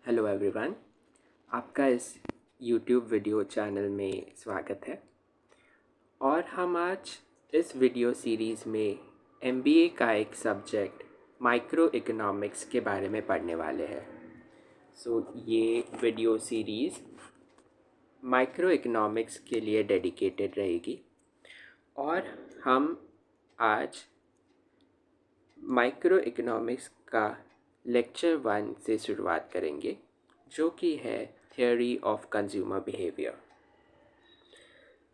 Hello everyone, आपका इस YouTube video channel में स्वागत है। और हम आज इस वीडियो सीरीज़ में एमबीए का एक सब्जेक्ट माइक्रो इकोनॉमिक्स के बारे में पढ़ने वाले हैं। ये वीडियो सीरीज़ माइक्रो इकोनॉमिक्स के लिए डेडिकेटेड रहेगी और हम आज माइक्रो इकोनॉमिक्स का लेक्चर 1 से शुरुआत करेंगे, जो कि है थियोरी ऑफ कंज्यूमर बिहेवियर।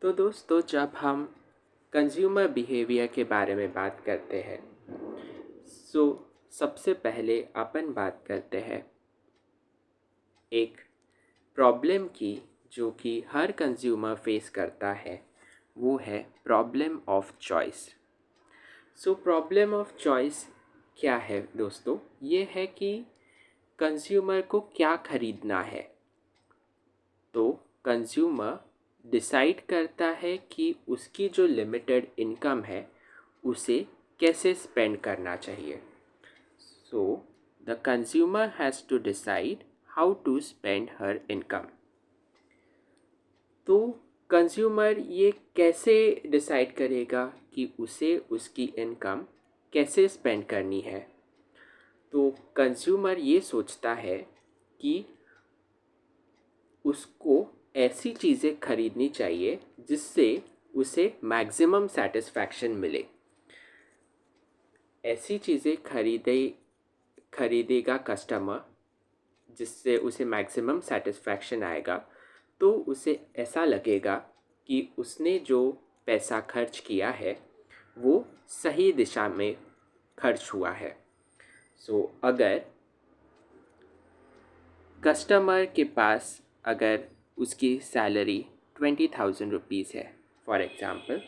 तो दोस्तों, जब हम कंज्यूमर बिहेवियर के बारे में बात करते हैं सबसे पहले अपन बात करते हैं एक प्रॉब्लम की, जो कि हर कंज्यूमर फेस करता है। वो है problem of choice. Problem of choice क्या है दोस्तों? ये है कि कंज्यूमर को क्या खरीदना है। तो कंज्यूमर डिसाइड करता है कि उसकी जो लिमिटेड इनकम है उसे कैसे स्पेंड करना चाहिए। The consumer has to decide how to spend her income. तो कंज्यूमर ये कैसे डिसाइड करेगा कि उसे उसकी इनकम कैसे स्पेंड करनी है? तो कंज्यूमर ये सोचता है कि उसको ऐसी चीज़ें खरीदनी चाहिए जिससे उसे मैक्सिमम सेटिस्फैक्शन मिले। ऐसी चीज़ें खरीदेगा कस्टमर जिससे उसे मैक्सिमम सेटिस्फैक्शन आएगा, तो उसे ऐसा लगेगा कि उसने जो पैसा खर्च किया है वो सही दिशा में खर्च हुआ है। अगर कस्टमर के पास अगर उसकी सैलरी 20,000 रुपीज़ है फॉर एग्ज़ाम्पल,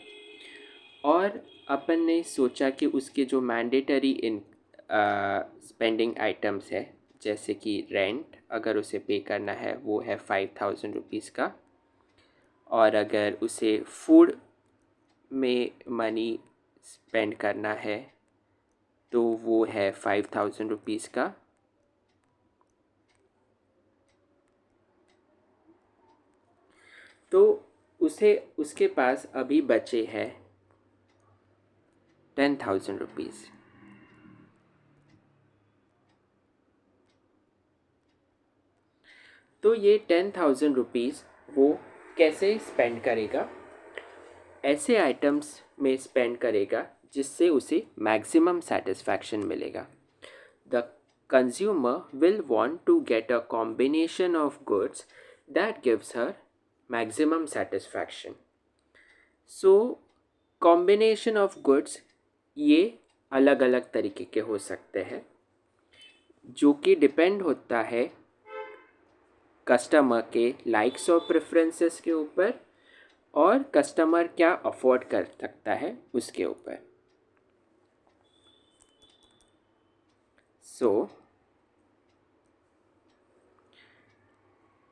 और अपन ने सोचा कि उसके जो मैंडेटरी स्पेंडिंग आइटम्स है, जैसे कि रेंट अगर उसे पे करना है वो है 5,000 रुपीज़ का, और अगर उसे फूड में मनी स्पेंड करना है तो वो है 5,000 रुपीज़ का। तो उसके पास अभी बचे हैं 10,000 रुपीज़। तो ये 10,000 रुपीज़ वो कैसे स्पेंड करेगा? ऐसे आइटम्स में स्पेंड करेगा जिससे उसे मैक्सिमम सेटिस्फैक्शन मिलेगा। The consumer will want to get a combination of goods that gives her maximum satisfaction. Combination of goods ये अलग अलग तरीके के हो सकते हैं, जो कि डिपेंड होता है कस्टमर के लाइक्स और प्रेफरेंसेस के ऊपर और कस्टमर क्या अफोर्ड कर सकता है उसके ऊपर।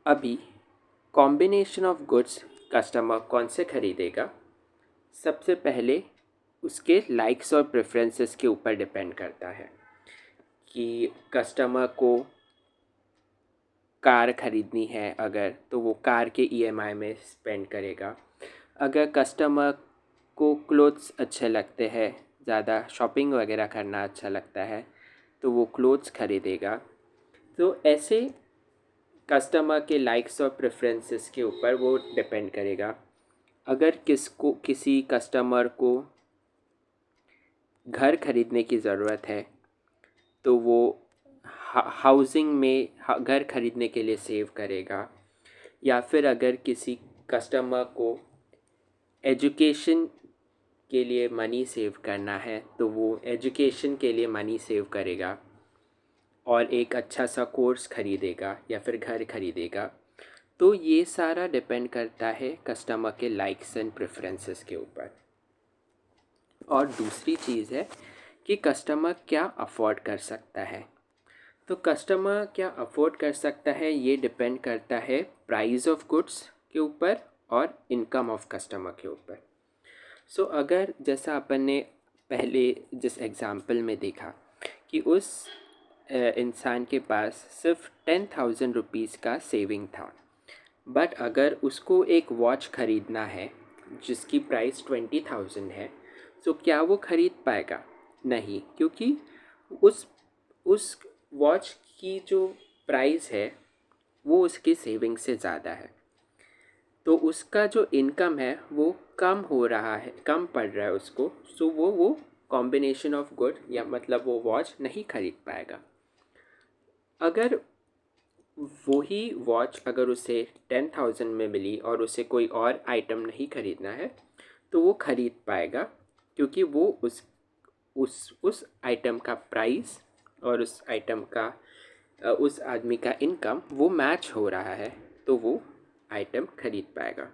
अभी कॉम्बिनेशन ऑफ गुड्स कस्टमर कौन से खरीदेगा? सबसे पहले उसके लाइक्स और प्रेफरेंसेस के ऊपर डिपेंड करता है कि कस्टमर को कार ख़रीदनी है अगर, तो वो कार के ईएमआई में स्पेंड करेगा। अगर कस्टमर को क्लोथ्स अच्छे लगते हैं, ज़्यादा शॉपिंग वगैरह करना अच्छा लगता है, तो वो क्लोथ्स खरीदेगा। तो ऐसे कस्टमर के लाइक्स और प्रेफरेंसेस के ऊपर वो डिपेंड करेगा। अगर किसी कस्टमर को घर खरीदने की ज़रूरत है तो वो हाउसिंग में घर खरीदने के लिए सेव करेगा, या फिर अगर किसी कस्टमर को एजुकेशन के लिए मनी सेव करना है तो वो एजुकेशन के लिए मनी सेव करेगा और एक अच्छा सा कोर्स ख़रीदेगा या फिर घर ख़रीदेगा। तो ये सारा डिपेंड करता है कस्टमर के लाइक्स एंड प्रेफरेंसेस के ऊपर। और दूसरी चीज़ है कि कस्टमर क्या अफोर्ड कर सकता है। तो कस्टमर क्या अफोर्ड कर सकता है ये डिपेंड करता है प्राइस ऑफ गुड्स के ऊपर और इनकम ऑफ कस्टमर के ऊपर। अगर जैसा अपन ने पहले जिस एग्ज़ाम्पल में देखा कि उस इंसान के पास सिर्फ 10,000 रुपीज़ का सेविंग था, बट अगर उसको एक वॉच ख़रीदना है जिसकी प्राइस 20,000 है, तो क्या वो ख़रीद पाएगा? नहीं, क्योंकि उस उस वॉच की जो प्राइस है वो उसकी सेविंग से ज़्यादा है। तो उसका जो इनकम है वो कम हो रहा है, कम पड़ रहा है उसको, सो वो कॉम्बिनेशन ऑफ गुड या मतलब वो वॉच नहीं खरीद पाएगा। अगर वही वॉच अगर उसे 10,000 में मिली और उसे कोई और आइटम नहीं खरीदना है, तो वो खरीद पाएगा, क्योंकि वो उस आइटम का प्राइस और उस आइटम का उस आदमी का इनकम वो मैच हो रहा है, तो वो आइटम खरीद पाएगा।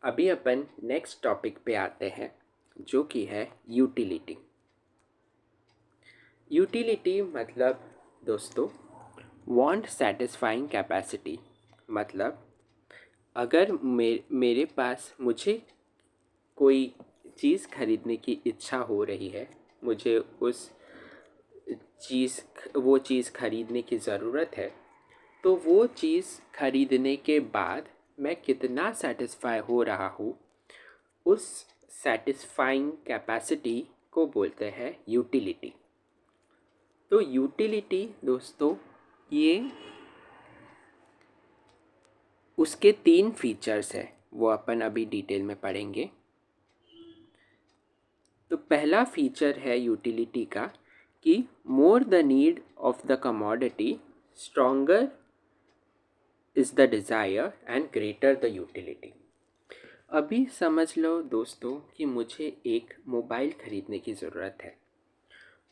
अभी अपन नेक्स्ट टॉपिक पे आते हैं, जो कि है यूटिलिटी। यूटिलिटी मतलब दोस्तों वांट सेटिस्फाइंग कैपेसिटी। मतलब अगर मेरे पास मुझे कोई चीज़ खरीदने की इच्छा हो रही है, मुझे वो चीज़ खरीदने की ज़रूरत है, तो वो चीज़ खरीदने के बाद मैं कितना सेटिस्फाई हो रहा हूँ, उस सेटिस्फाइंग कैपेसिटी को बोलते हैं यूटिलिटी। तो यूटिलिटी दोस्तों ये उसके 3 फीचर्स है, वो अपन अभी डिटेल में पढ़ेंगे। तो पहला फीचर है यूटिलिटी का कि more the need of the commodity, stronger is the desire and greater the utility. अभी समझ लो दोस्तों कि मुझे एक मोबाइल ख़रीदने की ज़रूरत है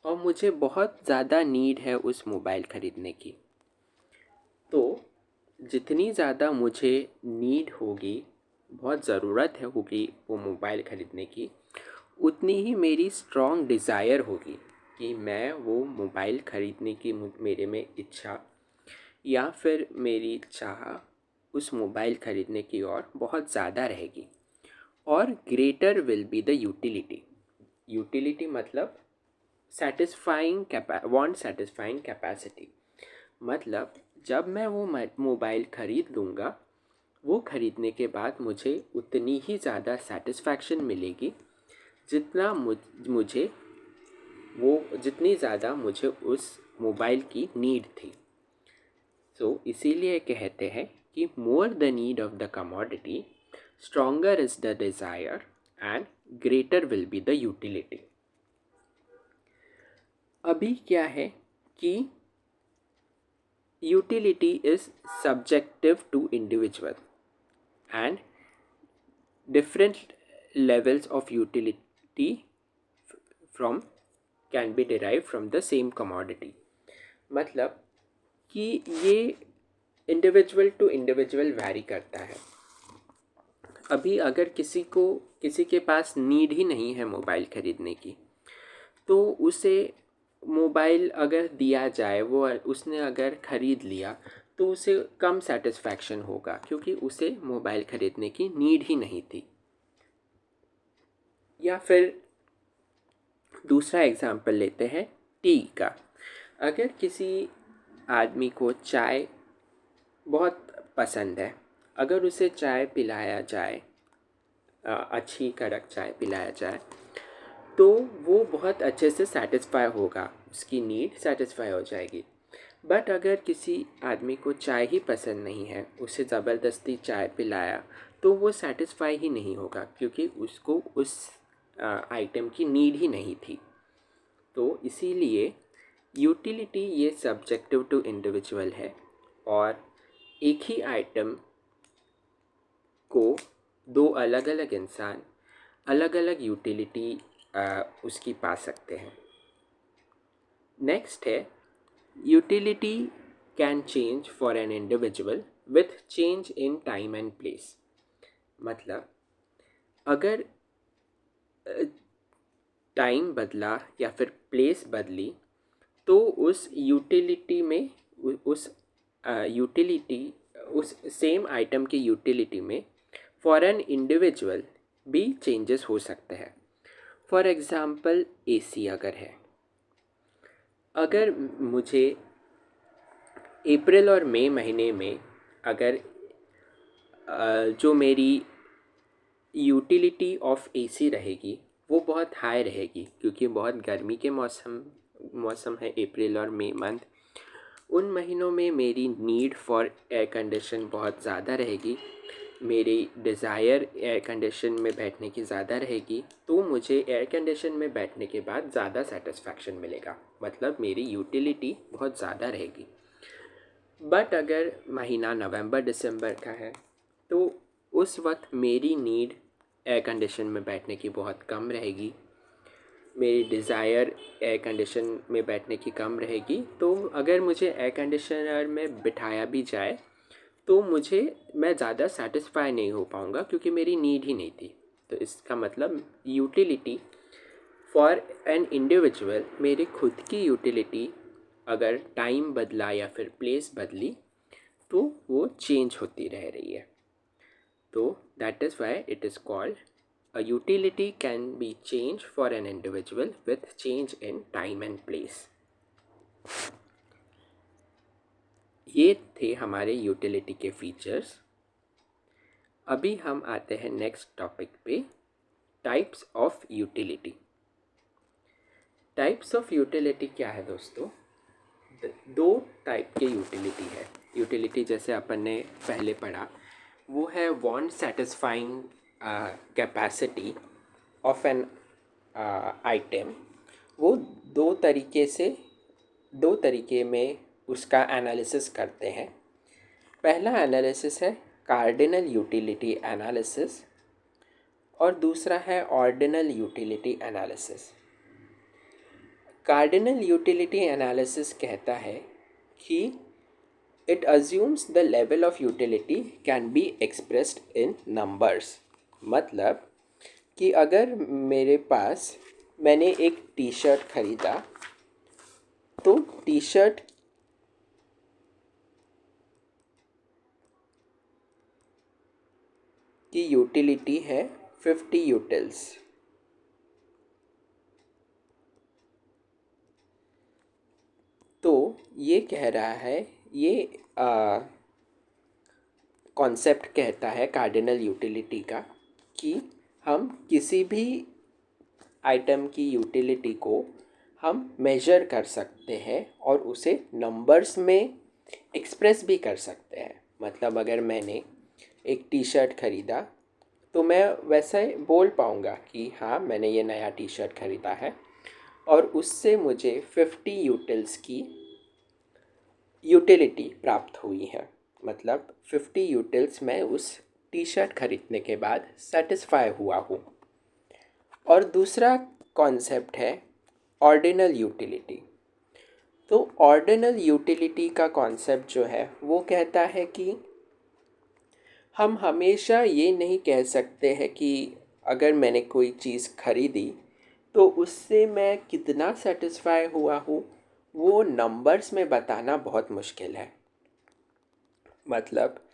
और मुझे बहुत ज़्यादा नीड है उस मोबाइल ख़रीदने की। तो जितनी ज़्यादा मुझे नीड होगी, बहुत ज़रूरत है होगी वो मोबाइल ख़रीदने की, उतनी ही मेरी स्ट्रॉन्ग डिज़ायर होगी कि मैं वो मोबाइल ख़रीदने की मेरे में इच्छा या फिर मेरी चाह उस मोबाइल ख़रीदने की और बहुत ज़्यादा रहेगी। और greater will be the utility. Utility मतलब वांट सेटिस्फाइंग कैपेसिटी। मतलब जब मैं वो मोबाइल ख़रीद लूँगा, वो ख़रीदने के बाद मुझे उतनी ही ज़्यादा सेटिस्फैक्शन मिलेगी मुझे जितनी ज़्यादा मुझे उस मोबाइल की नीड थी। सो इसीलिए कहते हैं कि more the need of the commodity, stronger is the desire and greater will be the utility. अभी क्या है कि utility is subjective to individual and different levels of utility from can be derive from the same commodity. मतलब कि ये individual to individual vary करता है। अभी अगर किसी के पास नीड ही नहीं है मोबाइल ख़रीदने की, तो उसे मोबाइल अगर दिया जाए, वो उसने अगर ख़रीद लिया, तो उसे कम सेटिस्फैक्शन होगा, क्योंकि उसे मोबाइल ख़रीदने की नीड ही नहीं थी। या फिर दूसरा एग्ज़ाम्पल लेते हैं टी का। अगर किसी आदमी को चाय बहुत पसंद है, अगर उसे चाय पिलाया जाए, अच्छी कड़क चाय पिलाया जाए, तो वो बहुत अच्छे से सेटिस्फाई होगा, उसकी नीड सेटिस्फाई हो जाएगी। बट अगर किसी आदमी को चाय ही पसंद नहीं है, उसे ज़बरदस्ती चाय पिलाया, तो वो सेटिस्फाई ही नहीं होगा, क्योंकि उसको उस आइटम की नीड ही नहीं थी। तो इसीलिए यूटिलिटी ये सब्जेक्टिव टू इंडिविजुअल है, और एक ही आइटम को दो अलग अलग इंसान अलग अलग यूटिलिटी उसकी पा सकते हैं। नेक्स्ट है utility can change for an individual with change in time and place. मतलब अगर टाइम बदला या फिर प्लेस बदली, तो उस यूटिलिटी में उस सेम आइटम की यूटिलिटी में फॉर एन इंडिविजुअल भी चेंजेस हो सकते हैं। फॉर एग्ज़ाम्पल एसी अगर है, अगर मुझे अप्रैल और मई महीने में अगर जो मेरी यूटिलिटी ऑफ एसी रहेगी वो बहुत हाई रहेगी, क्योंकि बहुत गर्मी के मौसम है अप्रैल और मई मंथ। उन महीनों में मेरी नीड फॉर एयर कंडीशन बहुत ज़्यादा रहेगी, मेरी डिज़ायर एयर कंडीशन में बैठने की ज़्यादा रहेगी, तो मुझे एयर कंडीशन में बैठने के बाद ज़्यादा सेटिस्फैक्शन मिलेगा, मतलब मेरी यूटिलिटी बहुत ज़्यादा रहेगी। बट अगर महीना नवंबर दिसंबर का है तो उस वक्त मेरी नीड एयर कंडीशन में बैठने की बहुत कम रहेगी, मेरी डिज़ायर एयर कंडीशन में बैठने की कम रहेगी। तो अगर मुझे एयर कंडीशनर में बिठाया भी जाए तो मैं ज़्यादा सेटिस्फाई नहीं हो पाऊँगा, क्योंकि मेरी नीड ही नहीं थी। तो इसका मतलब यूटिलिटी फॉर एन इंडिविजुअल, मेरी खुद की यूटिलिटी अगर टाइम बदला या फिर प्लेस बदली तो वो चेंज होती रह रही है। तो that is why it is called a utility can be change for an individual with change in time and place. ये थे हमारे यूटिलिटी के फीचर्स। अभी हम आते हैं नेक्स्ट टॉपिक पे, types of utility. Types of utility क्या है दोस्तों? दो टाइप के यूटिलिटी है। यूटिलिटी जैसे अपन ने पहले पढ़ा वो है want satisfying capacity of an item. वो दो तरीके में उसका एनालिसिस करते हैं। पहला एनालिसिस है कार्डिनल यूटिलिटी एनालिसिस और दूसरा है ordinal utility analysis. Cardinal utility analysis कहता है कि it assumes the level of utility can be expressed in numbers. मतलब कि अगर मैंने एक टी शर्ट खरीदा तो टी शर्ट की यूटिलिटी है 50 यूटिल्स। तो ये कह रहा है, ये कॉन्सेप्ट कहता है कार्डिनल यूटिलिटी का कि हम किसी भी आइटम की यूटिलिटी को हम मेजर कर सकते हैं और उसे नंबर्स में एक्सप्रेस भी कर सकते हैं। मतलब अगर मैंने एक टी शर्ट ख़रीदा तो मैं वैसे बोल पाऊँगा कि हाँ मैंने ये नया टी शर्ट ख़रीदा है और उससे मुझे 50 यूटिल्स की यूटिलिटी प्राप्त हुई है। मतलब 50 यूटिल्स मैं उस टी शर्ट खरीदने के बाद सेटिस्फाई हुआ हूँ। और दूसरा कॉन्सेप्ट है ऑर्डिनल यूटिलिटी। तो ऑर्डिनल यूटिलिटी का कॉन्सेप्ट जो है वो कहता है कि हम हमेशा ये नहीं कह सकते हैं कि अगर मैंने कोई चीज़ खरीदी तो उससे मैं कितना सेटिस्फाई हुआ हूँ वो नंबर्स में बताना बहुत मुश्किल है। मतलब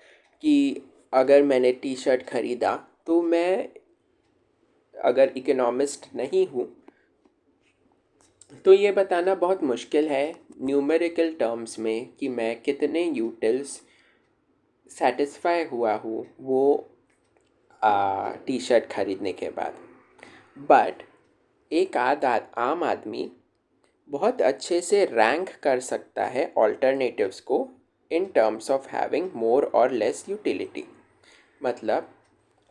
कि अगर मैंने टी शर्ट ख़रीदा तो मैं अगर इकोनॉमिस्ट नहीं हूँ तो ये बताना बहुत मुश्किल है न्यूमेरिकल टर्म्स में कि मैं कितने यूटिल्स सेटिस्फाई हुआ हूँ वो टी शर्ट ख़रीदने के बाद। बट एक आम आदमी बहुत अच्छे से रैंक कर सकता है ऑल्टरनेटिव्स को in terms of having more और लेस यूटिलिटी। मतलब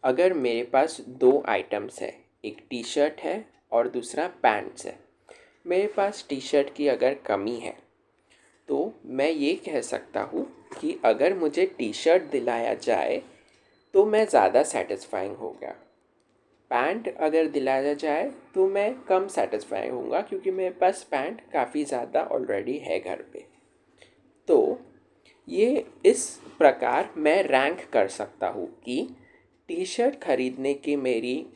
अगर मेरे पास दो आइटम्स है, एक टी शर्ट है और दूसरा पैंट्स है। मेरे पास टी शर्ट की अगर कमी है तो मैं ये कह सकता हूँ कि अगर मुझे टी शर्ट दिलाया जाए तो मैं ज़्यादा सेटिस्फाइंग होगा। पैंट अगर दिलाया जाए तो मैं कम सेटिस्फाई होऊंगा, क्योंकि मेरे पास पैंट काफ़ी ज़्यादा ऑलरेडी है घर पे। तो ये इस प्रकार मैं रैंक कर सकता हूँ कि टी शर्ट ख़रीदने की मेरी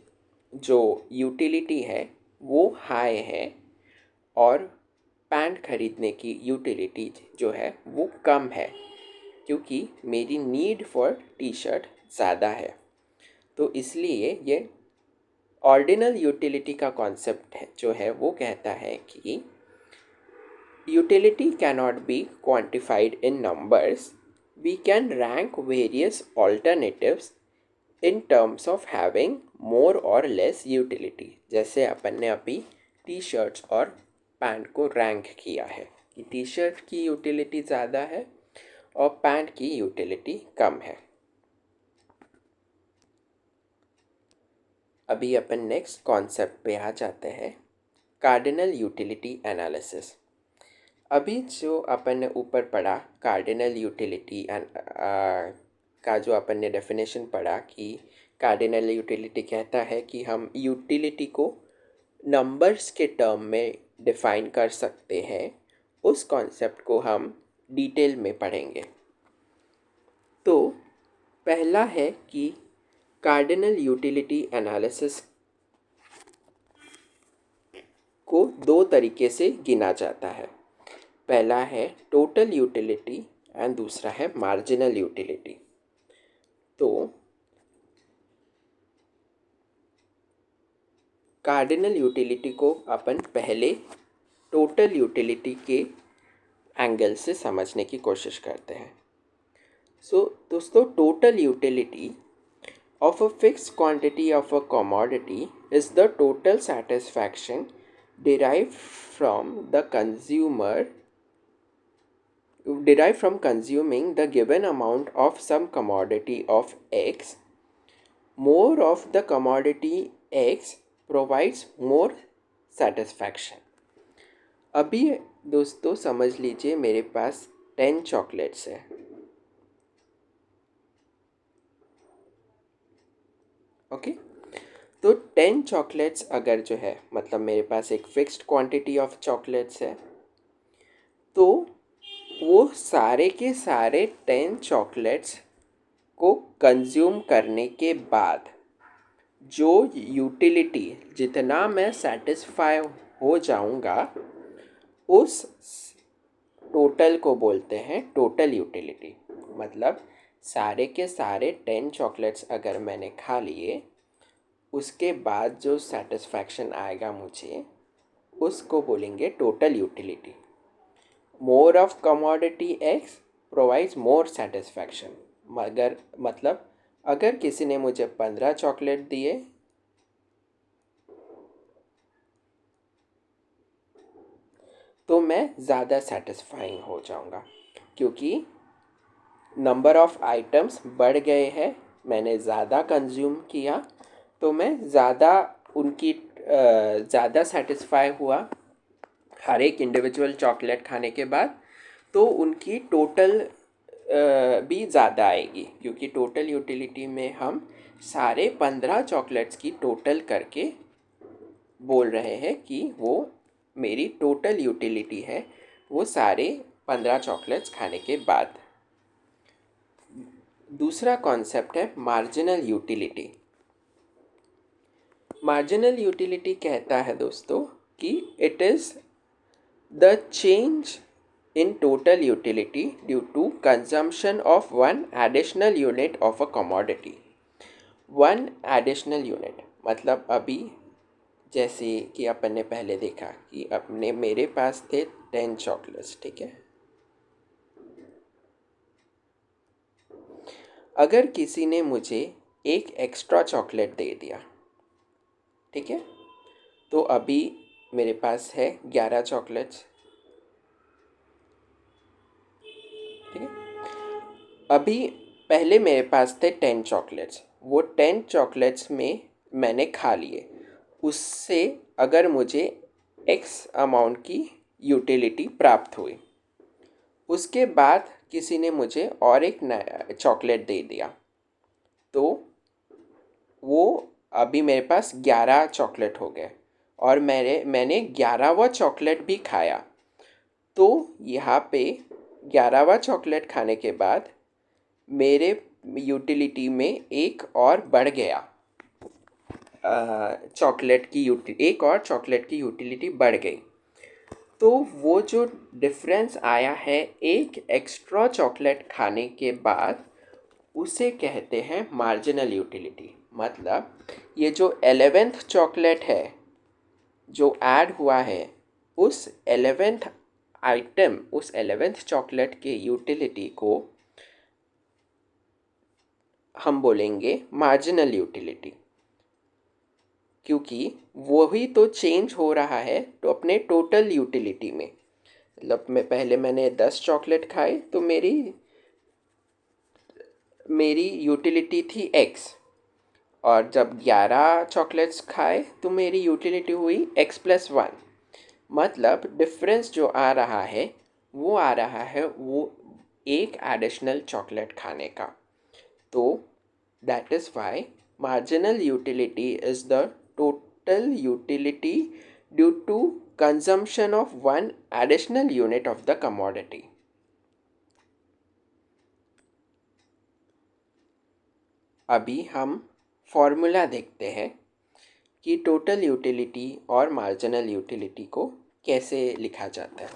जो यूटिलिटी है वो हाई है और पैंट ख़रीदने की यूटिलिटी जो है वो कम है, क्योंकि मेरी नीड फॉर टी शर्ट ज़्यादा है। तो इसलिए ये ऑर्डिनल यूटिलिटी का कॉन्सेप्ट है जो है वो कहता है कि utility cannot be quantified in numbers, we can rank various alternatives in terms of having more or less utility. जैसे अपन ने अभी टी शर्ट्स और पैंट को रैंक किया है कि टी शर्ट की यूटिलिटी ज़्यादा है और पैंट की यूटिलिटी कम है. अभी अपन नेक्स्ट कॉन्सेप्ट पे आ जाते हैं, कार्डिनल यूटिलिटी एनालिसिस. अभी जो अपन ने ऊपर पढ़ा कार्डिनल यूटिलिटी का जो अपन ने डेफिनेशन पढ़ा कि कार्डिनल यूटिलिटी कहता है कि हम यूटिलिटी को नंबर्स के टर्म में डिफ़ाइन कर सकते हैं. उस कॉन्सेप्ट को हम डिटेल में पढ़ेंगे. तो पहला है कि कार्डिनल यूटिलिटी एनालिसिस को दो तरीके से गिना जाता है. पहला है टोटल यूटिलिटी एंड दूसरा है मार्जिनल यूटिलिटी. तो कार्डिनल यूटिलिटी को अपन पहले टोटल यूटिलिटी के एंगल से समझने की कोशिश करते हैं. दोस्तों, total utility of a fixed quantity of a commodity is the total satisfaction derived from consuming the given amount of some commodity of X. More of the commodity X provides more satisfaction. अभी दोस्तों समझ लीजिए मेरे पास 10 chocolates है. Okay, तो 10 chocolates अगर जो है मतलब मेरे पास एक फिक्स्ड क्वांटिटी ऑफ चॉकलेट्स है, तो वो सारे के सारे 10 चॉकलेट्स को कंज्यूम करने के बाद जो यूटिलिटी जितना मैं सेटिस्फाई हो जाऊंगा उस टोटल को बोलते हैं टोटल यूटिलिटी. मतलब सारे के सारे 10 चॉकलेट्स अगर मैंने खा लिए उसके बाद जो सेटिस्फैक्शन आएगा मुझे उसको बोलेंगे total utility. More of commodity x provides more satisfaction. मगर मतलब अगर किसी ने मुझे 15 चॉकलेट दिए तो मैं ज़्यादा सेटिस्फाइंग हो जाऊंगा क्योंकि नंबर ऑफ़ आइटम्स बढ़ गए हैं, मैंने ज़्यादा कंज्यूम किया तो मैं ज़्यादा उनकी ज़्यादा सेटिस्फाई हुआ हर एक इंडिविजुअल चॉकलेट खाने के बाद. तो उनकी टोटल भी ज़्यादा आएगी क्योंकि टोटल यूटिलिटी में हम सारे 15 चॉकलेट्स की टोटल करके बोल रहे हैं कि वो मेरी टोटल यूटिलिटी है, वो सारे 15 चॉकलेट्स खाने के बाद. दूसरा कॉन्सेप्ट है मार्जिनल यूटिलिटी. मार्जिनल यूटिलिटी कहता है दोस्तों कि it is the change in total utility due to consumption of one additional unit of a commodity. One additional unit मतलब अभी जैसे कि अपन ने पहले देखा कि अपने मेरे पास थे 10 चॉकलेट्स. ठीक है, अगर किसी ने मुझे एक एक्स्ट्रा चॉकलेट दे दिया, ठीक है, तो अभी मेरे पास है 11 चॉकलेट्स. ठीक है, अभी पहले मेरे पास थे 10 चॉकलेट्स, वो 10 चॉकलेट्स में मैंने खा लिए. उससे अगर मुझे एक्स अमाउंट की यूटिलिटी प्राप्त हुई, उसके बाद किसी ने मुझे और एक चॉकलेट दे दिया, तो वो अभी मेरे पास 11 चॉकलेट हो गए और मैंने 11वां चॉकलेट भी खाया. तो यहाँ पे 11वां चॉकलेट खाने के बाद मेरे यूटिलिटी में एक और बढ़ गया. एक और चॉकलेट की यूटिलिटी बढ़ गई. तो वो जो डिफरेंस आया है एक एक्स्ट्रा चॉकलेट खाने के बाद उसे कहते हैं मार्जिनल यूटिलिटी. मतलब ये जो 11th चॉकलेट है जो ऐड हुआ है, उस 11th आइटम, उस 11th चॉकलेट के यूटिलिटी को हम बोलेंगे मार्जिनल यूटिलिटी, क्योंकि वही तो चेंज हो रहा है तो अपने टोटल यूटिलिटी में। मतलब मैंने 10 चॉकलेट खाए तो मेरी यूटिलिटी थी x, और जब 11 चॉकलेट्स खाए तो मेरी यूटिलिटी हुई x+1। मतलब डिफरेंस जो आ रहा है वो एक एडिशनल चॉकलेट खाने का। तो that is why marginal utility is the total utility due to consumption of one additional unit of the commodity. अभी हम फॉर्मूला देखते हैं कि टोटल यूटिलिटी और मार्जिनल यूटिलिटी को कैसे लिखा जाता है।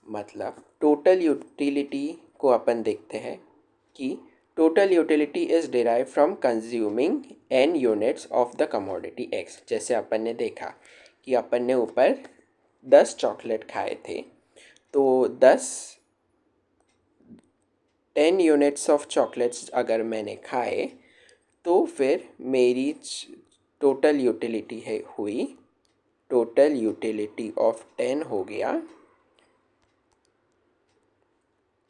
मतलब टोटल यूटिलिटी को अपन देखते हैं कि total utility is derive from consuming n units of the commodity x। जैसे अपन ने देखा कि अपन ने ऊपर 10 चॉकलेट खाए थे, तो 10 यूनिट्स ऑफ चॉकलेट्स अगर मैंने खाए तो फिर मेरी टोटल यूटिलिटी हुई, टोटल यूटिलिटी ऑफ 10 हो गया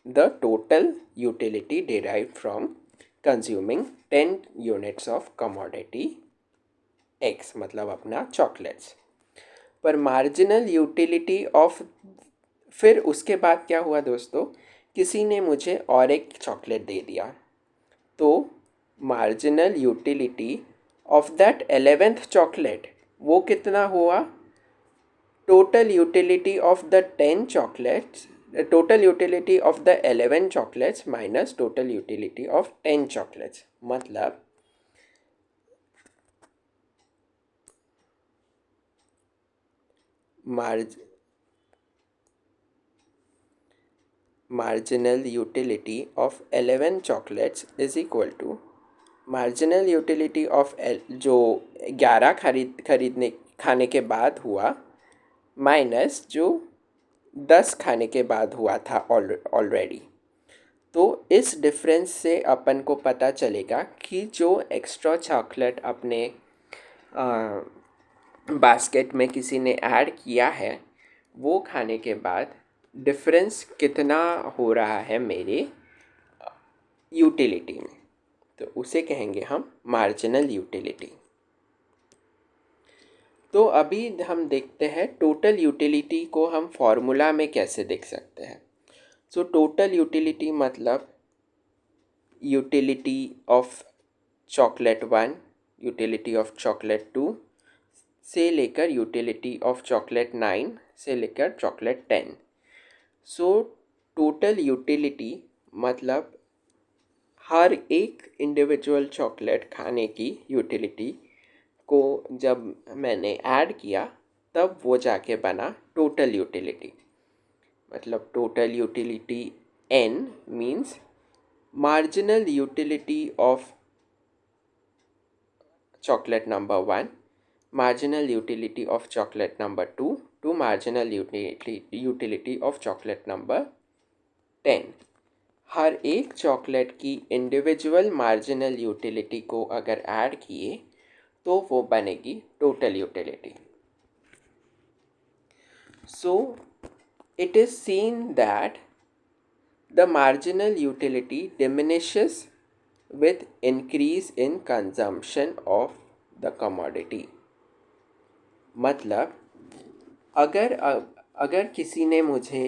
the total utility derived from consuming 10 units of commodity x, मतलब अपना चॉकलेट्स। पर मार्जिनल यूटिलिटी ऑफ, फिर उसके बाद क्या हुआ दोस्तों, किसी ने मुझे और एक चॉकलेट दे दिया, तो marginal utility of that 11th chocolate वो कितना हुआ, total utility of the 10 chocolates, total utility of the 11 chocolates minus total utility of 10 chocolates. मतलब marginal utility of 11 chocolates is equal to marginal utility of जो 11 खरीदने खाने के बाद हुआ माइनस जो 10 खाने के बाद हुआ था ऑलरेडी। तो इस डिफरेंस से अपन को पता चलेगा कि जो एक्स्ट्रा चॉकलेट अपने बास्केट में किसी ने ऐड किया है, वो खाने के बाद डिफरेंस कितना हो रहा है मेरे यूटिलिटी में। तो उसे कहेंगे हम मार्जिनल यूटिलिटी। तो अभी हम देखते हैं टोटल यूटिलिटी को हम फॉर्मूला में कैसे देख सकते हैं। सो टोटल यूटिलिटी मतलब utility of chocolate 1, utility of chocolate 2 से लेकर यूटिलिटी ऑफ चॉकलेट 9 से लेकर चॉकलेट 10। सो टोटल यूटिलिटी मतलब हर एक इंडिविजुअल चॉकलेट खाने की यूटिलिटी को जब मैंने ऐड किया तब वो जाके बना टोटल यूटिलिटी। मतलब total utility n means marginal utility of chocolate number 1, marginal utility of chocolate number 2 to marginal utility of chocolate number 10। हर एक चॉकलेट की इंडिविजुअल मार्जिनल यूटिलिटी को अगर ऐड किए तो वो बनेगी total utility. So it is seen that the marginal utility diminishes with increase in consumption of the commodity। मतलब अगर किसी ने मुझे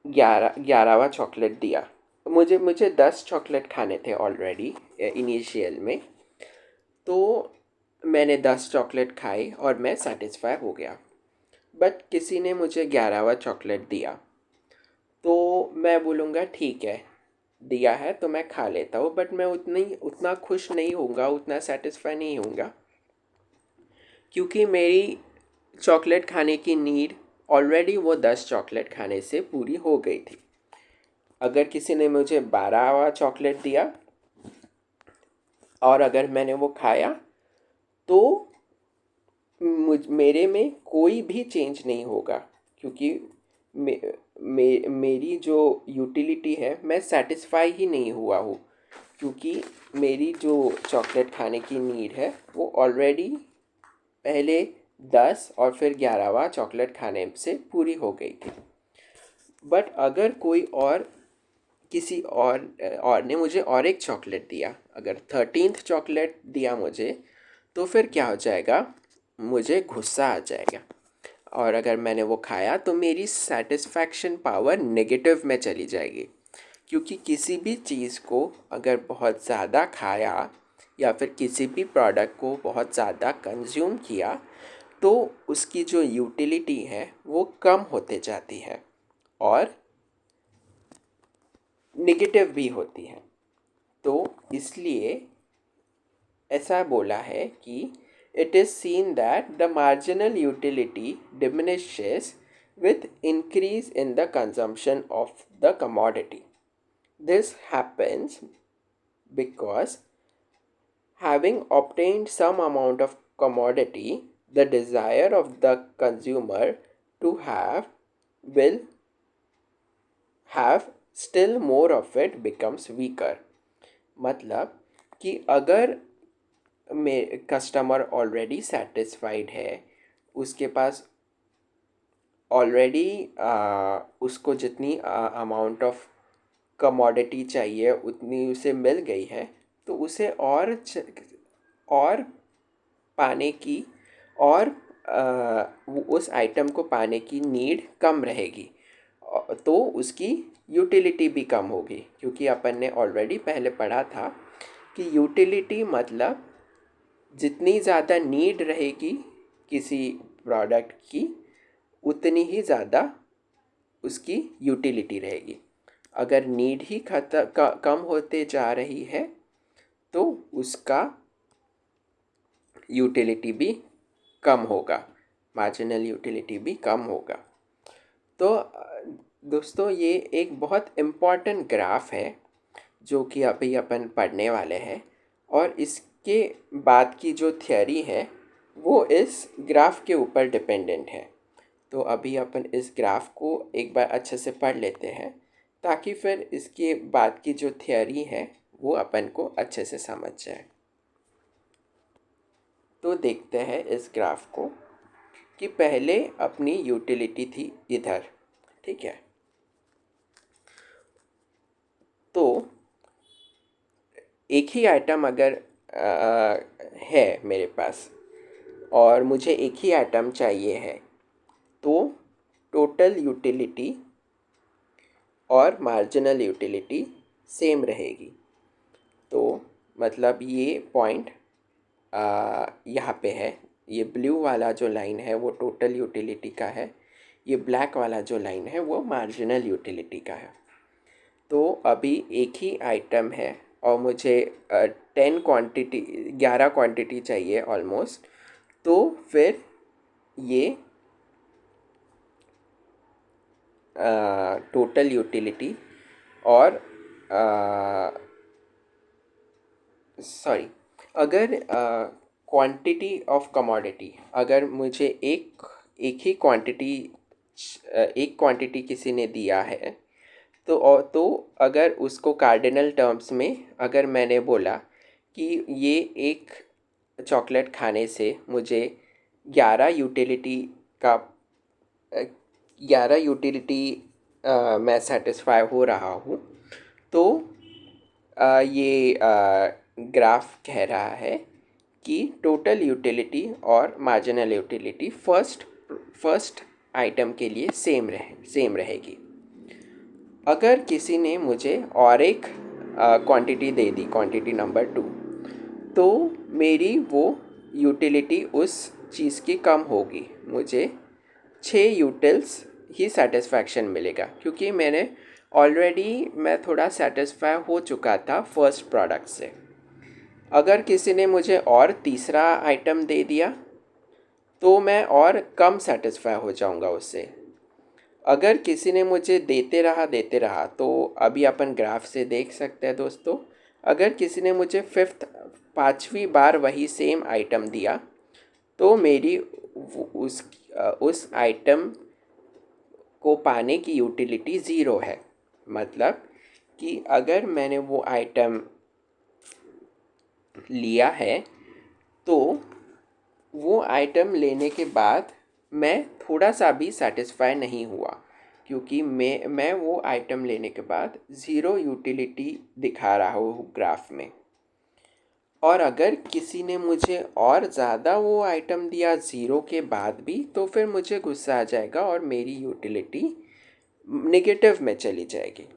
11वां चॉकलेट दिया, मुझे 10 चॉकलेट खाने थे ऑलरेडी इनिशियल में, तो मैंने 10 चॉकलेट खाई और मैं सेटिस्फाई हो गया। बट किसी ने मुझे 11वां चॉकलेट दिया, तो मैं बोलूँगा ठीक है दिया है तो मैं खा लेता हूँ, बट मैं उतना खुश नहीं होऊंगा, उतना सेटिस्फाई नहीं होऊंगा, क्योंकि मेरी चॉकलेट खाने की नीड ऑलरेडी वो 10 चॉकलेट खाने से पूरी हो गई थी। अगर किसी ने मुझे 12वां चॉकलेट दिया और अगर मैंने वो खाया तो मेरे में कोई भी चेंज नहीं होगा, क्योंकि मेरी जो यूटिलिटी है मैं सेटिस्फाई ही नहीं हुआ हूँ, क्योंकि मेरी जो चॉकलेट खाने की नीड है वो ऑलरेडी पहले 10 और फिर 11वां चॉकलेट खाने से पूरी हो गई थी। बट अगर कोई और किसी और ने मुझे और एक चॉकलेट दिया, अगर 13th चॉकलेट दिया मुझे, तो फिर क्या हो जाएगा, मुझे गुस्सा आ जाएगा। और अगर मैंने वो खाया तो मेरी सेटिस्फैक्शन पावर नेगेटिव में चली जाएगी, क्योंकि किसी भी चीज़ को अगर बहुत ज़्यादा खाया या फिर किसी भी प्रोडक्ट को बहुत ज़्यादा कंज्यूम किया तो उसकी जो यूटिलिटी है वो कम होते जाती है और नेगेटिव भी होती है। तो इसलिए ऐसा बोला है कि it is seen that the marginal utility diminishes with increase in the consumption of the commodity. This happens because having obtained some amount of commodity, the desire of the consumer to will have still more of it becomes weaker. मतलब कि अगर में customer already satisfied है, उसके पास already उसको जितनी amount of commodity चाहिए उतनी उसे मिल गई है, तो उसे और पाने की और उस आइटम को पाने की नीड कम रहेगी, तो उसकी यूटिलिटी भी कम होगी। क्योंकि अपन ने ऑलरेडी पहले पढ़ा था कि यूटिलिटी मतलब जितनी ज़्यादा नीड रहेगी किसी प्रोडक्ट की, उतनी ही ज़्यादा उसकी यूटिलिटी रहेगी। अगर नीड ही कम होते जा रही है तो उसका यूटिलिटी भी कम होगा, मार्जिनल यूटिलिटी भी कम होगा। तो दोस्तों ये एक बहुत इम्पॉर्टेंट ग्राफ है जो कि अभी अपन पढ़ने वाले हैं, और इसके बाद की जो थियोरी है वो इस ग्राफ के ऊपर डिपेंडेंट है। तो अभी अपन इस ग्राफ को एक बार अच्छे से पढ़ लेते हैं, ताकि फिर इसके बाद की जो थियोरी है वो अपन को अच्छे से समझ जाए। तो देखते हैं इस ग्राफ को कि पहले अपनी यूटिलिटी थी इधर, ठीक है। तो एक ही आइटम अगर है मेरे पास और मुझे एक ही आइटम चाहिए है, तो टोटल यूटिलिटी और मार्जिनल यूटिलिटी सेम रहेगी। तो मतलब ये पॉइंट यहाँ पे है, ये ब्लू वाला जो लाइन है वो टोटल यूटिलिटी का है, ये ब्लैक वाला जो लाइन है वो मार्जिनल यूटिलिटी का है। तो अभी एक ही आइटम है और मुझे 11 क्वांटिटी चाहिए ऑलमोस्ट, तो फिर ये टोटल यूटिलिटी और सॉरी, अगर क्वांटिटी ऑफ कमोडिटी, अगर मुझे एक ही क्वांटिटी एक क्वांटिटी किसी ने दिया है, तो अगर उसको कार्डिनल टर्म्स में अगर मैंने बोला कि ये एक चॉकलेट खाने से मुझे 11 यूटिलिटी का 11 यूटिलिटी मैं सेटिस्फाई हो रहा हूँ, तो ये ग्राफ कह रहा है कि टोटल यूटिलिटी और मार्जिनल यूटिलिटी फर्स्ट आइटम के लिए सेम रहेगी। अगर किसी ने मुझे और एक क्वांटिटी दे दी, क्वांटिटी नंबर 2, तो मेरी वो यूटिलिटी उस चीज़ की कम होगी, मुझे 6 यूटिल्स ही सेटिस्फैक्शन मिलेगा, क्योंकि मैं थोड़ा सेटिस्फाई हो चुका था फर्स्ट प्रोडक्ट से। अगर किसी ने मुझे और तीसरा आइटम दे दिया तो मैं और कम सेटिस्फाई हो जाऊंगा उससे। अगर किसी ने मुझे देते रहा, तो अभी अपन ग्राफ से देख सकते हैं दोस्तों, अगर किसी ने मुझे पाँचवीं बार वही सेम आइटम दिया, तो मेरी उस आइटम को पाने की यूटिलिटी ज़ीरो है। मतलब कि अगर मैंने वो आइटम लिया है तो वो आइटम लेने के बाद मैं थोड़ा सा भी सेटिस्फाई नहीं हुआ, क्योंकि मैं वो आइटम लेने के बाद ज़ीरो यूटिलिटी दिखा रहा हूँ ग्राफ में। और अगर किसी ने मुझे और ज़्यादा वो आइटम दिया ज़ीरो के बाद भी, तो फिर मुझे गुस्सा आ जाएगा और मेरी यूटिलिटी नेगेटिव में चली जाएगी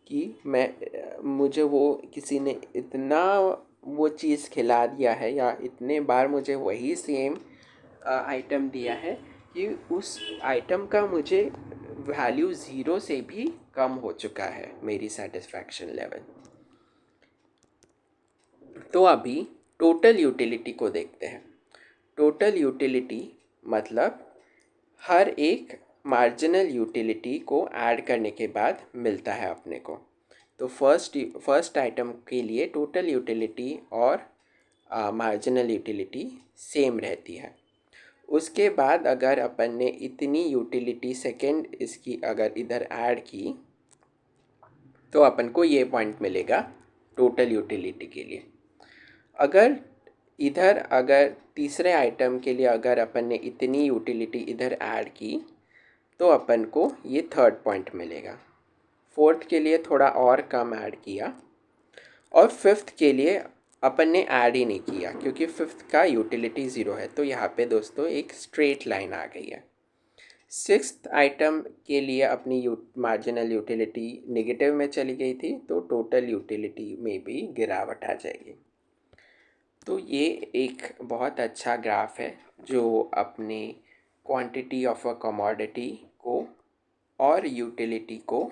कि मुझे वो किसी ने इतना वो चीज़ खिला दिया है या इतने बार मुझे वही सेम आइटम दिया है कि उस आइटम का मुझे वैल्यू ज़ीरो से भी कम हो चुका है, मेरी सेटिस्फैक्शन लेवल। तो अभी टोटल यूटिलिटी को देखते हैं। टोटल यूटिलिटी मतलब हर एक मार्जिनल यूटिलिटी को ऐड करने के बाद मिलता है अपने को। तो फर्स्ट आइटम के लिए टोटल यूटिलिटी और मार्जिनल यूटिलिटी सेम रहती है। उसके बाद अगर अपन ने इतनी यूटिलिटी सेकेंड इसकी अगर इधर ऐड की, तो अपन को ये पॉइंट मिलेगा टोटल यूटिलिटी के लिए। अगर तीसरे आइटम के लिए अगर अपन ने इतनी यूटिलिटी इधर ऐड की, तो अपन को ये थर्ड पॉइंट मिलेगा। फोर्थ के लिए थोड़ा और कम ऐड किया, और फिफ्थ के लिए अपन ने ऐड ही नहीं किया क्योंकि फिफ्थ का यूटिलिटी ज़ीरो है। तो यहाँ पे दोस्तों एक स्ट्रेट लाइन आ गई है। सिक्स्थ आइटम के लिए अपनी मार्जिनल यूटिलिटी नेगेटिव में चली गई थी, तो टोटल यूटिलिटी में भी गिरावट आ जाएगी। तो ये एक बहुत अच्छा ग्राफ है जो अपने क्वांटिटी ऑफ अ कमोडिटी को और यूटिलिटी को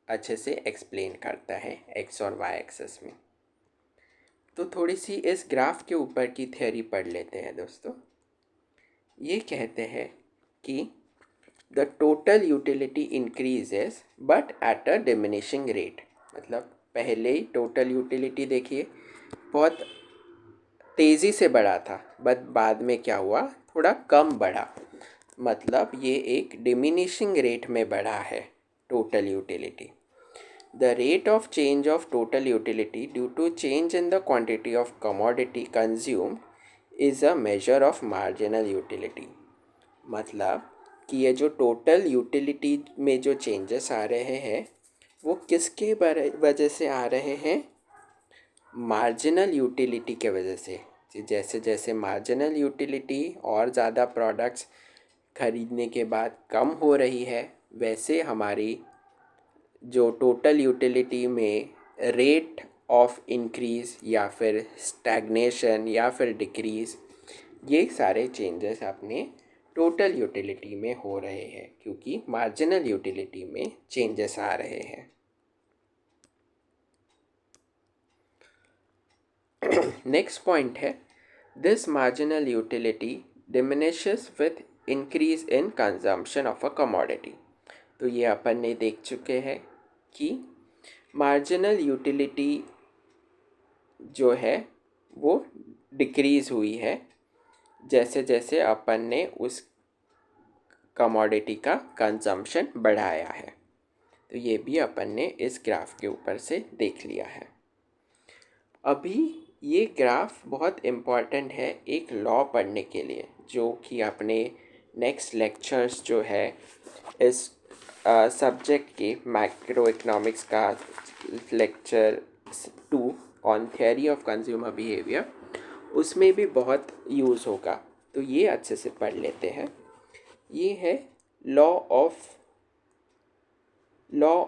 अच्छे से एक्सप्लेन करता है एक्स और वाई एक्सेस में। तो थोड़ी सी इस ग्राफ के ऊपर की थ्योरी पढ़ लेते हैं दोस्तों। ये कहते हैं कि the total utility increases but at a diminishing rate. मतलब पहले ही टोटल यूटिलिटी देखिए बहुत तेज़ी से बढ़ा था, बट बाद में क्या हुआ, थोड़ा कम बढ़ा। मतलब ये एक डिमिनिशिंग रेट में बढ़ा है total utility. The rate of change of total utility due to change in the quantity of commodity consumed is a measure of marginal utility। मतलब कि ये जो टोटल यूटिलिटी में जो चेंजेस आ रहे हैं वो किसके वजह से आ रहे हैं, मार्जिनल यूटिलिटी के वजह से। जैसे जैसे मार्जिनल यूटिलिटी और ज़्यादा प्रोडक्ट्स खरीदने के बाद कम हो रही है, वैसे हमारी जो टोटल यूटिलिटी में रेट ऑफ इंक्रीज़ या फिर स्टैग्नेशन या फिर डिक्रीज़, ये सारे चेंजेस अपने टोटल यूटिलिटी में हो रहे हैं क्योंकि मार्जिनल यूटिलिटी में चेंजेस आ रहे हैं। नेक्स्ट पॉइंट है this marginal utility diminishes with increase in consumption of a commodity. तो ये अपन ने देख चुके हैं कि मार्जिनल यूटिलिटी जो है वो डिक्रीज़ हुई है जैसे जैसे अपन ने उस कमोडिटी का कंजम्पशन बढ़ाया है। तो ये भी अपन ने इस ग्राफ के ऊपर से देख लिया है। अभी ये ग्राफ बहुत इम्पॉर्टेंट है एक लॉ पढ़ने के लिए, जो कि अपने नेक्स्ट लेक्चर्स जो है इस सब्जेक्ट के मैक्रो इकोनॉमिक्स का lecture 2 on theory of consumer behaviour, उसमें भी बहुत यूज़ होगा। तो ये अच्छे से पढ़ लेते हैं। ये है law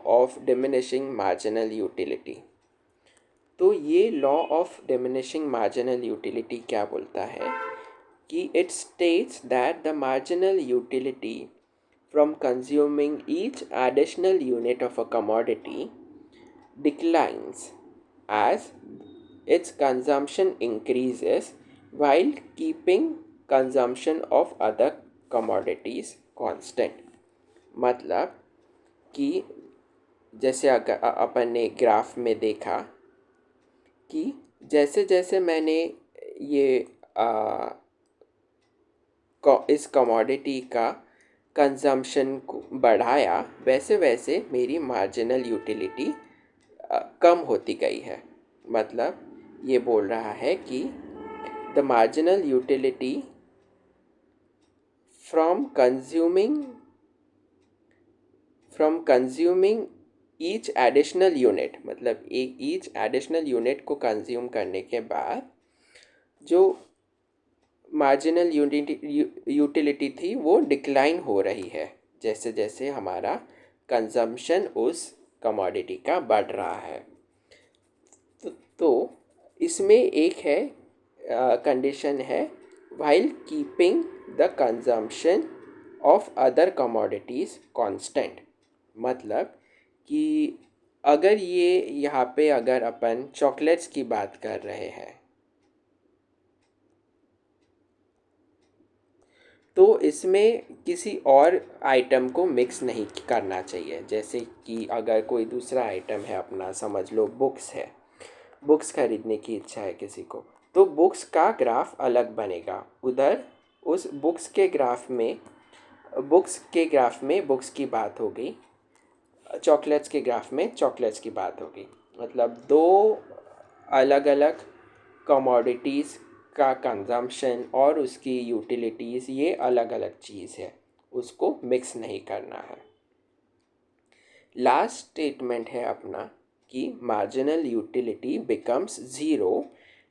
of diminishing marginal utility. तो ये law of diminishing marginal utility क्या बोलता है कि it states that the marginal utility from consuming each additional unit of a commodity declines as its consumption increases while keeping consumption of other commodities constant। मतलब कि जैसे अगर अपन ने graph में देखा कि जैसे जैसे मैंने ये इस कमोडिटी का कंजम्पशन को बढ़ाया, वैसे वैसे मेरी मार्जिनल यूटिलिटी कम होती गई है। मतलब ये बोल रहा है कि the marginal utility from consuming each additional unit, मतलब एक ईच एडिशनल यूनिट को कंज्यूम करने के बाद जो मार्जिनल यूटिलिटी थी वो डिक्लाइन हो रही है, जैसे जैसे हमारा कंजम्पशन उस कमोडिटी का बढ़ रहा है। तो इसमें एक है कंडीशन है, while keeping the consumption of other commodities constant. मतलब कि अगर ये यहाँ पे अगर अपन चॉकलेट्स की बात कर रहे हैं तो इसमें किसी और आइटम को मिक्स नहीं करना चाहिए। जैसे कि अगर कोई दूसरा आइटम है अपना, समझ लो बुक्स है, बुक्स खरीदने की इच्छा है किसी को, तो बुक्स का ग्राफ अलग बनेगा। उधर उस बुक्स के ग्राफ में बुक्स की बात हो गई, चॉकलेट्स के ग्राफ में चॉकलेट्स की बात हो गई। मतलब दो अलग अलग कमोडिटीज़ का कंजम्पशन और उसकी यूटिलिटीज़ ये अलग अलग चीज़ है, उसको मिक्स नहीं करना है। लास्ट स्टेटमेंट है अपना कि marginal utility becomes zero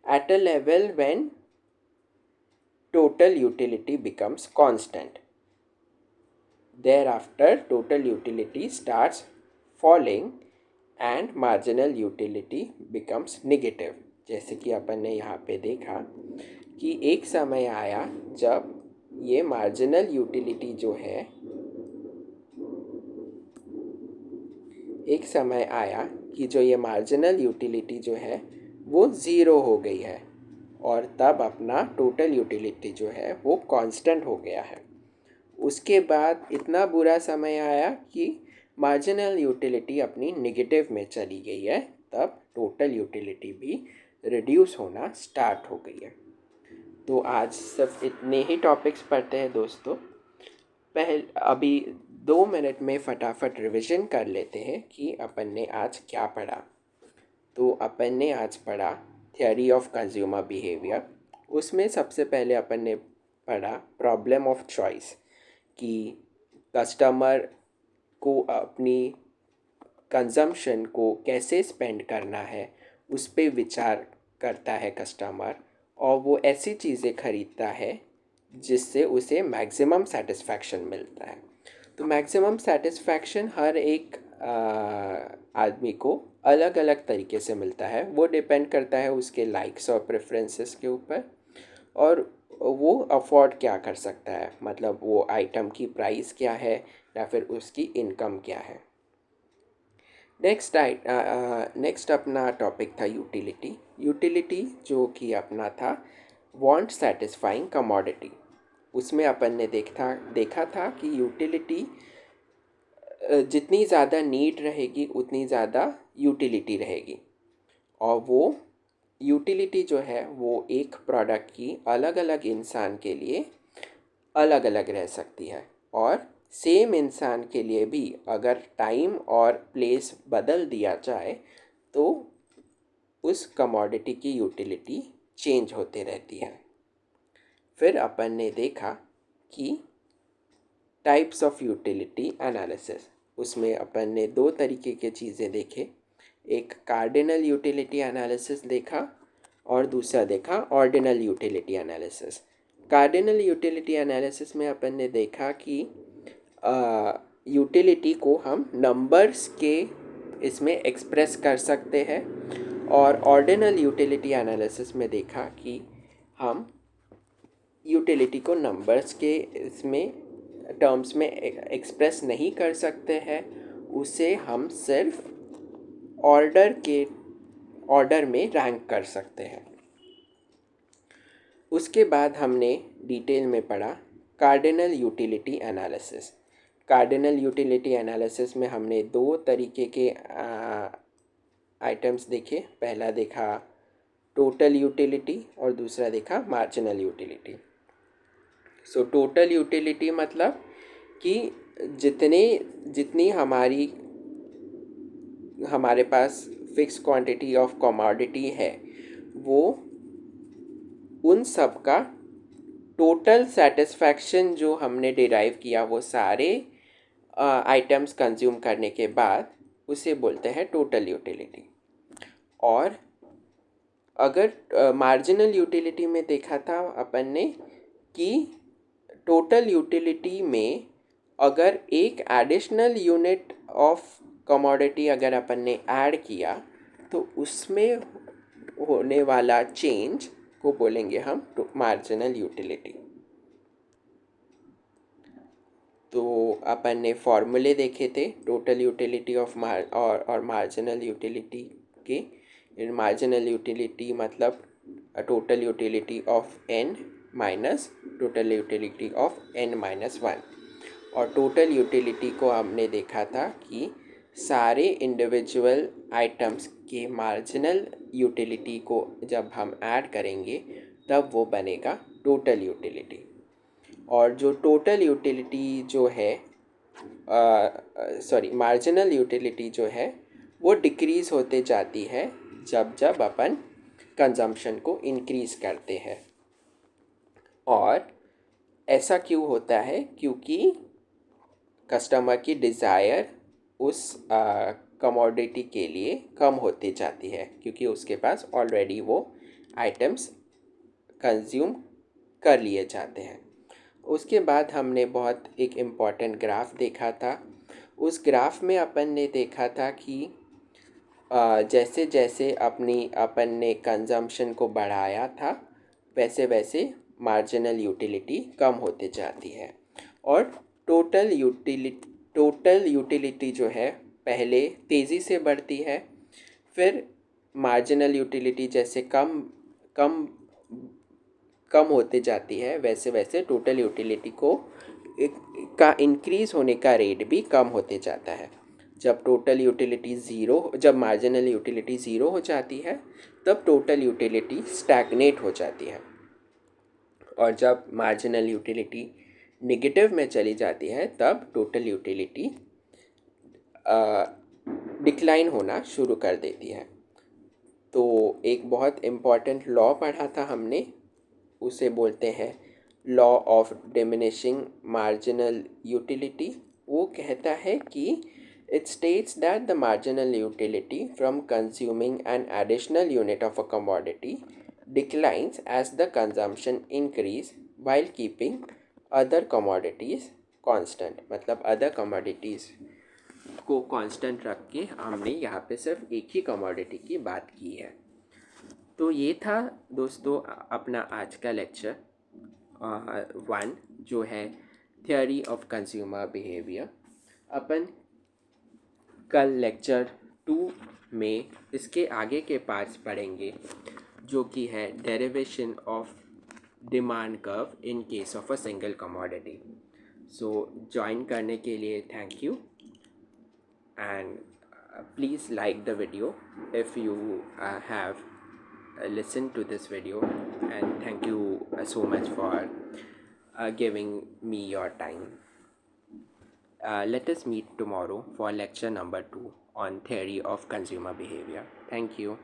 at a level when total utility becomes constant. Thereafter total utility starts falling and marginal utility becomes negative। जैसे कि अपन ने यहाँ पे देखा कि एक समय आया जब ये मार्जिनल यूटिलिटी जो है, एक समय आया कि जो ये मार्जिनल यूटिलिटी जो है वो ज़ीरो हो गई है और तब अपना टोटल यूटिलिटी जो है वो कांस्टेंट हो गया है। उसके बाद इतना बुरा समय आया कि मार्जिनल यूटिलिटी अपनी नेगेटिव में चली गई है, तब टोटल यूटिलिटी भी रिड्यूस होना स्टार्ट हो गई है। तो आज सिर्फ इतने ही टॉपिक्स पढ़ते हैं दोस्तों। अभी 2 मिनट में फटाफट रिवीजन कर लेते हैं कि अपन ने आज क्या पढ़ा। तो अपन ने आज पढ़ा थियोरी ऑफ कंज्यूमर बिहेवियर। उसमें सबसे पहले अपन ने पढ़ा प्रॉब्लम ऑफ चॉइस, कि कस्टमर को अपनी कंजम्पशन को कैसे स्पेंड करना है उस पर विचार करता है कस्टमर, और वो ऐसी चीज़ें खरीदता है जिससे उसे मैक्सिमम सेटिस्फैक्शन मिलता है। तो मैक्सिमम सेटिस्फैक्शन हर एक आदमी को अलग अलग तरीके से मिलता है। वो डिपेंड करता है उसके लाइक्स और प्रेफरेंसेस के ऊपर, और वो अफोर्ड क्या कर सकता है, मतलब वो आइटम की प्राइस क्या है या फिर उसकी इनकम क्या है। नेक्स्ट अपना टॉपिक था यूटिलिटी। यूटिलिटी जो कि अपना था वांट सेटिस्फाइंग कमोडिटी। उसमें अपन ने देखा था कि यूटिलिटी जितनी ज़्यादा नीड रहेगी उतनी ज़्यादा यूटिलिटी रहेगी, और वो यूटिलिटी जो है वो एक प्रोडक्ट की अलग अलग इंसान के लिए अलग अलग रह सकती है, और सेम इंसान के लिए भी अगर टाइम और प्लेस बदल दिया जाए तो उस कमोडिटी की यूटिलिटी चेंज होते रहती है। फिर अपन ने देखा कि टाइप्स ऑफ यूटिलिटी एनालिसिस। उसमें अपन ने 2 तरीके के चीज़ें देखे, एक कार्डिनल यूटिलिटी एनालिसिस देखा और दूसरा देखा ordinal utility analysis. Cardinal utility analysis में अपन ने देखा कि यूटिलिटी को हम नंबर्स के इसमें एक्सप्रेस कर सकते हैं, और ऑर्डिनल यूटिलिटी एनालिसिस में देखा कि हम यूटिलिटी को नंबर्स के इसमें टर्म्स में एक्सप्रेस नहीं कर सकते हैं, उसे हम सिर्फ ऑर्डर में रैंक कर सकते हैं। उसके बाद हमने डिटेल में पढ़ा cardinal utility analysis. Cardinal utility analysis में हमने 2 तरीके के आइटम्स देखे। पहला देखा टोटल यूटिलिटी और दूसरा देखा marginal utility. So total utility मतलब कि जितनी हमारे पास फिक्स क्वांटिटी ऑफ कमोडिटी है, वो उन सब का टोटल सेटिस्फैक्शन जो हमने डिराइव किया वो सारे आइटम्स कंज्यूम करने के बाद, उसे बोलते हैं टोटल यूटिलिटी। और अगर मार्जिनल यूटिलिटी में देखा था अपन ने कि टोटल यूटिलिटी में अगर एक एडिशनल यूनिट ऑफ कमोडिटी अगर अपन ने ऐड किया, तो उसमें होने वाला चेंज को बोलेंगे हम मार्जिनल यूटिलिटी। तो अपन ने फॉर्मूले देखे थे टोटल यूटिलिटी ऑफ और मार्जिनल यूटिलिटी के। मार्जिनल यूटिलिटी मतलब total utility of n minus total utility of n-1। और टोटल यूटिलिटी को हमने देखा था कि सारे इंडिविजुअल आइटम्स के मार्जिनल यूटिलिटी को जब हम ऐड करेंगे तब वो बनेगा टोटल यूटिलिटी। और जो टोटल यूटिलिटी जो है मार्जिनल यूटिलिटी जो है वो डिक्रीज़ होते जाती है जब जब अपन कंजम्पशन को इंक्रीज़ करते हैं। और ऐसा क्यों होता है? क्योंकि कस्टमर की डिज़ायर उस कमोडिटी के लिए कम होती जाती है, क्योंकि उसके पास ऑलरेडी वो आइटम्स कंज्यूम कर लिए जाते हैं। उसके बाद हमने बहुत एक इम्पॉर्टेंट ग्राफ देखा था। उस ग्राफ में अपन ने देखा था कि जैसे जैसे अपन ने कंजम्पशन को बढ़ाया था, वैसे वैसे मार्जिनल यूटिलिटी कम होते जाती है। और टोटल यूटिलिटी जो है पहले तेज़ी से बढ़ती है, फिर मार्जिनल यूटिलिटी जैसे कम कम कम होते जाती है, वैसे वैसे टोटल यूटिलिटी का इंक्रीज़ होने का रेट भी कम होते जाता है। जब मार्जिनल यूटिलिटी ज़ीरो हो जाती है, तब टोटल यूटिलिटी स्टैग्नेट हो जाती है। और जब मार्जिनल यूटिलिटी नेगेटिव में चली जाती है, तब टोटल यूटिलिटी डिक्लाइन होना शुरू कर देती है। तो एक बहुत इम्पॉर्टेंट लॉ पढ़ा था हमने, उसे बोलते हैं law of diminishing marginal utility. वो कहता है कि it states that the marginal utility from consuming an additional unit of a commodity declines as the consumption increase while keeping other commodities constant. मतलब अदर कमोडिटीज़ को constant रख के हमने यहाँ पे सिर्फ एक ही कमोडिटी की बात की है। तो ये था दोस्तों अपना आज का लेक्चर 1, जो है थियोरी ऑफ कंज्यूमर बिहेवियर। अपन कल लेक्चर 2 में इसके आगे के पार्ट्स पढ़ेंगे, जो कि है derivation of demand curve in case of a single commodity. So join करने के लिए thank you, and please like the video if you have listen to this video, and thank you so much for giving me your time. Let us meet tomorrow for lecture number 2 on theory of consumer behavior. Thank you.